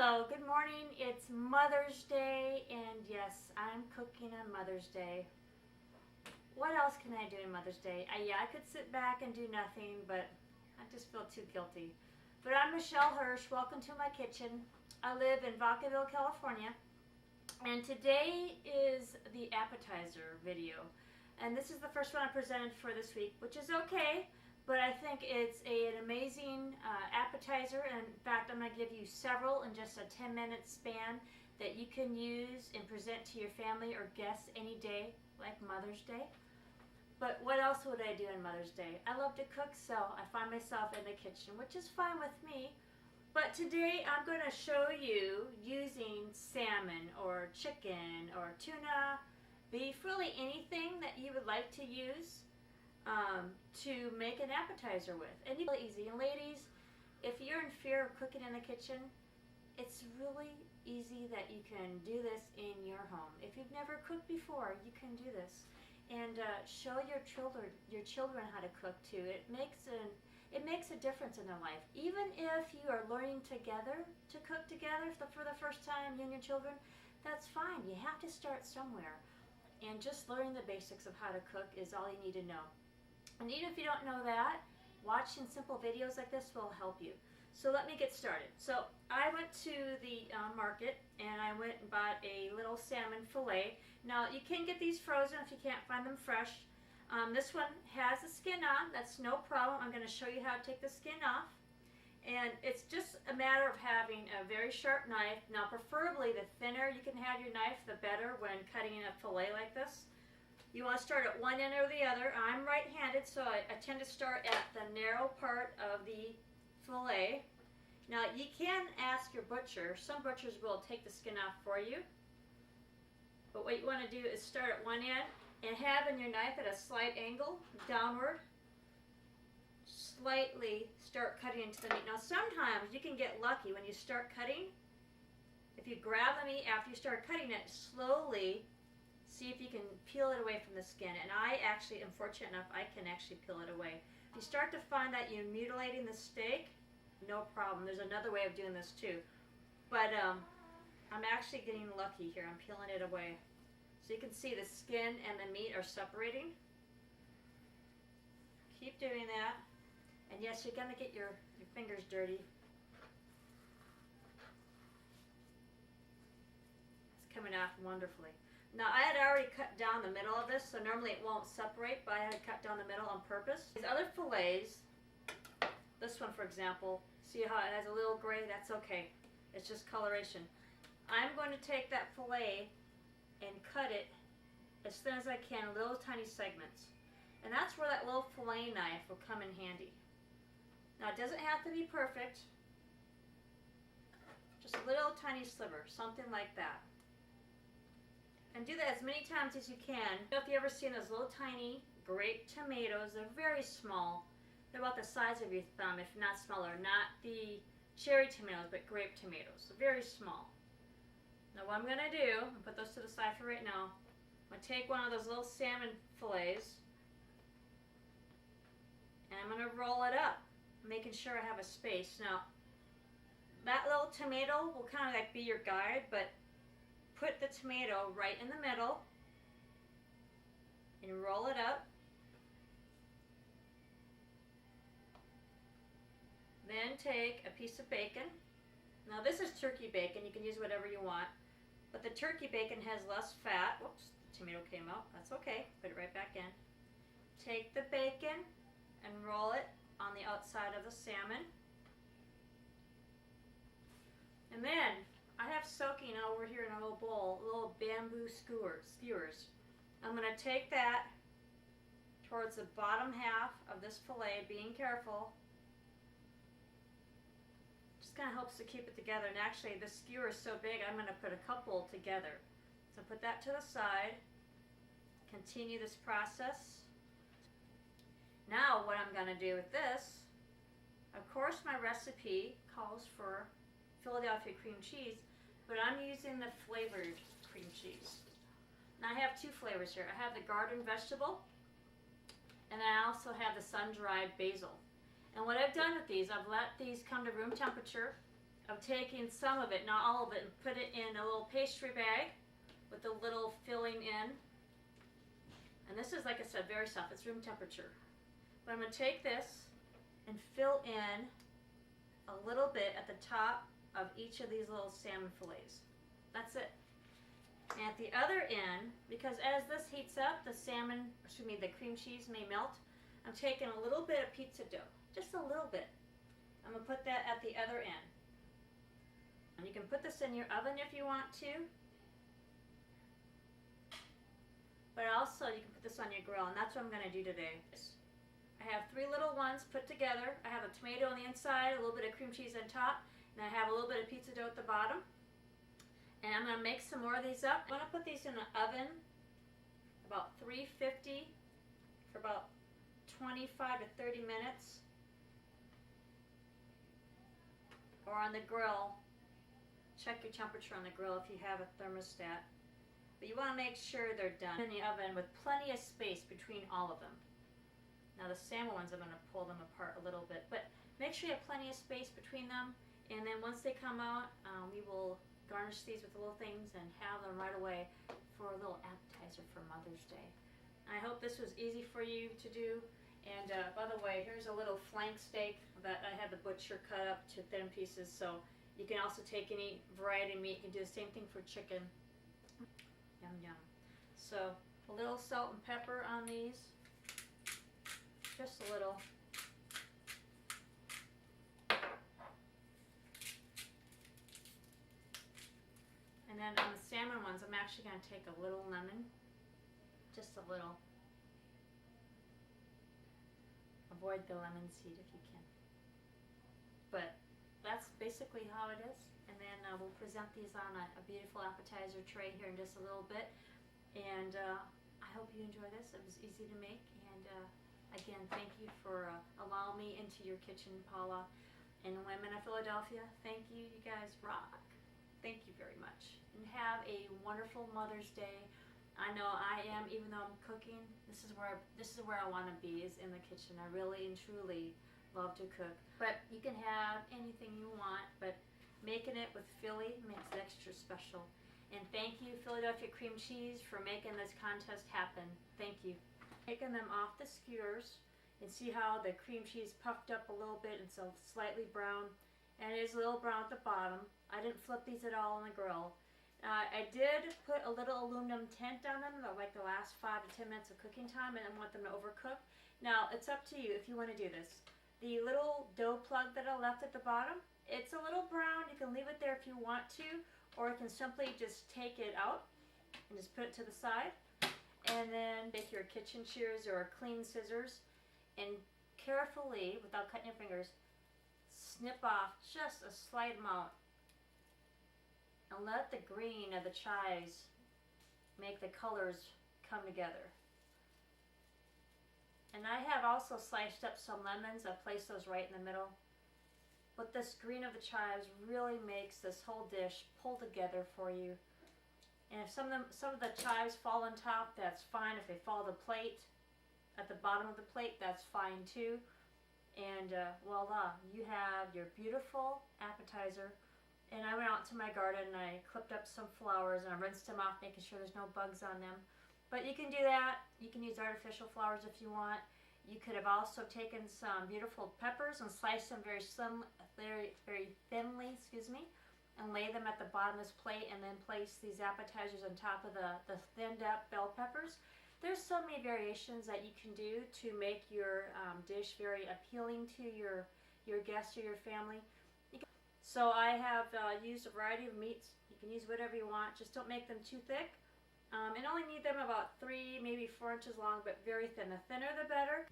Hello, good morning. It's Mother's Day, and yes, I'm cooking on Mother's Day. What else can I do on Mother's Day? Yeah, I could sit back and do nothing, but I just feel too guilty. But I'm Michelle Hirsch. Welcome to my kitchen. I live in Vacaville, California, and today is the appetizer video. And this is the first one I presented for this week, which is okay. But I think it's an amazing appetizer, and in fact I'm going to give you several in just a 10-minute span that you can use and present to your family or guests any day, like Mother's Day. But what else would I do on Mother's Day? I love to cook, so I find myself in the kitchen, which is fine with me. But today I'm going to show you using salmon or chicken or tuna, beef, really anything that you would like to use to make an appetizer with. And it's really easy. And ladies, if you're in fear of cooking in the kitchen, it's really easy that you can do this in your home. If you've never cooked before, you can do this. And show your children how to cook too. It makes a difference in their life. Even if you are learning together to cook together for the first time, you and your children, that's fine. You have to start somewhere. And just learning the basics of how to cook is all you need to know. And even if you don't know that, watching simple videos like this will help you. So let me get started. So I went to the market and I went and bought a little salmon fillet. Now you can get these frozen if you can't find them fresh. This one has the skin on. That's no problem. I'm going to show you how to take the skin off. And it's just a matter of having a very sharp knife. Now preferably the thinner you can have your knife, the better when cutting a fillet like this. You want to start at one end or the other. I'm right-handed, so I tend to start at the narrow part of the fillet. Now you can ask your butcher. Some butchers will take the skin off for you. But what you want to do is start at one end and having your knife at a slight angle downward. Slightly start cutting into the meat. Now sometimes you can get lucky when you start cutting. If you grab the meat after you start cutting it, slowly see if you can peel it away from the skin. And I actually am fortunate enough I can actually peel it away. If you start to find that you're mutilating the steak, no problem. There's another way of doing this too. But I'm actually getting lucky here. I'm peeling it away. So you can see the skin and the meat are separating. Keep doing that. And yes, you're going to get your fingers dirty. It's coming off wonderfully. Now I had already cut down the middle of this, so normally it won't separate, but I had cut down the middle on purpose. These other fillets, this one for example, see how it has a little gray? That's okay. It's just coloration. I'm going to take that fillet and cut it as thin as I can, little tiny segments. And that's where that little fillet knife will come in handy. Now it doesn't have to be perfect, just a little tiny sliver, something like that. And do that as many times as you can. If you've ever seen those little tiny grape tomatoes, they're very small. They're about the size of your thumb, if not smaller. Not the cherry tomatoes, but grape tomatoes. They're very small. Now what I'm going to do, I'll put those to the side for right now. I'm going to take one of those little salmon fillets and I'm going to roll it up, making sure I have a space. Now that little tomato will kind of like be your guide, but put the tomato right in the middle and roll it up. Then take a piece of bacon. Now this is turkey bacon. You can use whatever you want. But the turkey bacon has less fat. Whoops, the tomato came out. That's okay. Put it right back in. Take the bacon and roll it on the outside of the salmon. And then I have soaking over here in a little bowl, little bamboo skewers. I'm going to take that towards the bottom half of this fillet, being careful. Just kind of helps to keep it together. And actually the skewer is so big I'm going to put a couple together. So put that to the side. Continue this process. Now what I'm going to do with this, of course my recipe calls for Philadelphia cream cheese, but I'm using the flavored cream cheese. Now I have two flavors here. I have the garden vegetable and I also have the sun-dried basil. And what I've done with these, I've let these come to room temperature of taking some of it, not all of it, and put it in a little pastry bag with the little filling in. And this is, like I said, very soft. It's room temperature. But I'm going to take this and fill in a little bit at the top of each of these little salmon fillets. That's it. And at the other end, because as this heats up, the cream cheese may melt. I'm taking a little bit of pizza dough, just a little bit. I'm going to put that at the other end. And you can put this in your oven if you want to. But also you can put this on your grill, and that's what I'm going to do today. I have 3 little ones put together. I have a tomato on the inside, a little bit of cream cheese on top, and I have a little bit of pizza dough at the bottom. And I'm going to make some more of these up. I'm going to put these in the oven, about 350 for about 25 to 30 minutes. Or on the grill, check your temperature on the grill if you have a thermostat. But you want to make sure they're done in the oven with plenty of space between all of them. Now the salmon ones, I'm going to pull them apart a little bit, but make sure you have plenty of space between them. And then once they come out, we will garnish these with little things and have them right away for a little appetizer for Mother's Day. I hope this was easy for you to do. And by the way, here's a little flank steak that I had the butcher cut up to thin pieces. So you can also take any variety of meat. You can do the same thing for chicken. Yum, yum. So a little salt and pepper on these. Just a little. And then on the salmon ones, I'm actually going to take a little lemon. Just a little. Avoid the lemon seed if you can. But that's basically how it is. And then we'll present these on a beautiful appetizer tray here in just a little bit. And I hope you enjoy this. It was easy to make. And again, thank you for allowing me into your kitchen, Paula. And women of Philadelphia, thank you. You guys rock. Thank you very much. And have a wonderful Mother's Day. I know I am, even though I'm cooking, this is where I want to be, is in the kitchen. I really and truly love to cook. But you can have anything you want, but making it with Philly makes it extra special. And thank you, Philadelphia Cream Cheese, for making this contest happen. Thank you. Taking them off the skewers, and see how the cream cheese puffed up a little bit and so slightly brown. And it is a little brown at the bottom. I didn't flip these at all on the grill. I did put a little aluminum tint on them, like the last 5 to 10 minutes of cooking time. I didn't want them to overcook. Now, it's up to you if you want to do this. The little dough plug that I left at the bottom, it's a little brown. You can leave it there if you want to, or you can simply just take it out and just put it to the side. And then take your kitchen shears or clean scissors and carefully, without cutting your fingers, snip off just a slight amount. And let the green of the chives make the colors come together. And I have also sliced up some lemons. I placed those right in the middle. But this green of the chives really makes this whole dish pull together for you. And if some of the chives fall on top, that's fine. If they fall on the plate, at the bottom of the plate, that's fine too. And voila, you have your beautiful appetizer. And I went out to my garden and I clipped up some flowers and I rinsed them off, making sure there's no bugs on them. But you can do that. You can use artificial flowers if you want. You could have also taken some beautiful peppers and sliced them very thinly, and lay them at the bottom of this plate, and then place these appetizers on top of the thinned up bell peppers. There's so many variations that you can do to make your dish very appealing to your guests or your family. So I have used a variety of meats. You can use whatever you want. Just don't make them too thick. And only need them about 3, maybe 4 inches long, but very thin. The thinner the better.